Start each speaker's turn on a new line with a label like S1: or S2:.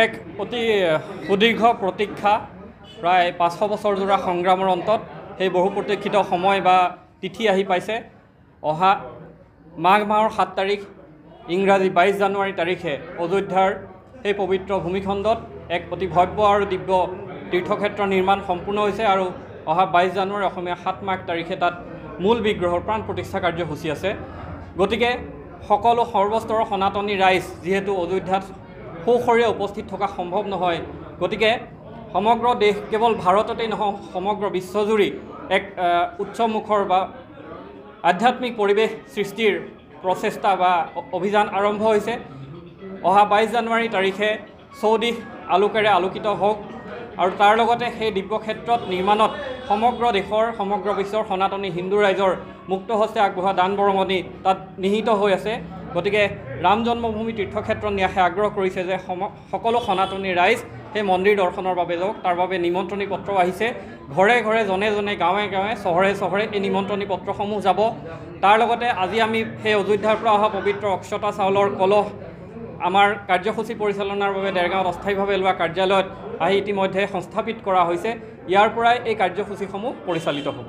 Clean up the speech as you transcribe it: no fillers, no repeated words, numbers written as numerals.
S1: এক অতি সুদীৰ্ঘ প্ৰতীক্ষা প্ৰায় 500 বছৰ জোৰা সংগ্ৰামৰ অন্তত সেই বহু প্ৰতীক্ষিত সময় বা তিথি আহি পাইছে। অহা মাঘ মাহৰ 7 তাৰিখ ইংৰাজী 22 জানুৱাৰী তাৰিখে অযোধ্যাৰ সেই পবিত্ৰ ভূমিখণ্ডত এক অতি ভব্য আৰু দিব্য তীৰ্থক্ষেত্ৰ নিৰ্মাণ সম্পূৰ্ণ হৈছে আৰু অহা 22 জানুৱাৰী অসমীয়া 7 মাঘ তাৰিখে তাত মূল বিগ্ৰহৰ প্ৰাণ প্ৰতিষ্ঠা কাৰ্যসূচী আছে। গতিকে সকলো সৰ্বস্তৰৰ সনাতনী ৰাইজ যিহেতু অযোধ্যাত সশৰীৰে উপস্থিত থকা সম্ভৱ নহয়, গতিকে সমগ্ৰ দেশ কেৱল ভাৰততেই নহয় সমগ্ৰ বিশ্বজুৰি এক উৎসৱমুখৰ বা আধ্যাত্মিক পৰিৱেশ সৃষ্টিৰ প্ৰচেষ্টা বা অভিযান আৰম্ভ হৈছে। অহা 22 জানুৱাৰী তাৰিখে চৌদিশ আলোকেৰে আলোকিত হওক আৰু তাৰ লগতে সেই দিব্যক্ষেত্ৰত নিৰ্মাণত সমগ্ৰ দেশৰ সমগ্ৰ বিশ্বৰ সনাতনী হিন্দু ৰাইজৰ মুক্ত হস্তে আগবঢ়োৱা দান বৰঙণি তাত নিহিত হৈ আছে। গতিকে ৰাম জন্মভূমি তীৰ্থক্ষেত্ৰ ন্যাসে আগ্ৰহ কৰিছে যে সকলো সনাতনী ৰাইজ সেই মন্দিৰ দৰ্শনৰ বাবে যাওক। তাৰ বাবে নিমন্ত্ৰণী পত্ৰ আহিছে। ঘৰে ঘৰে জনে জনে গাঁৱে গাঁৱে চহৰে চহৰে এই নিমন্ত্ৰণী পত্ৰসমূহ যাব। তাৰ লগতে আজি আমি সেই অযোধ্যাৰ পৰা অহা পবিত্ৰ অক্ষতা চাউলৰ কলহ আমাৰ কাৰ্যসূচী পৰিচালনাৰ বাবে দেৰগাঁৱত অস্থায়ীভাৱে লোৱা কাৰ্যালয়ত আহি ইতিমধ্যে সংস্থাপিত কৰা হৈছে। ইয়াৰ পৰাই এই কাৰ্যসূচীসমূহ পৰিচালিত হ'ব।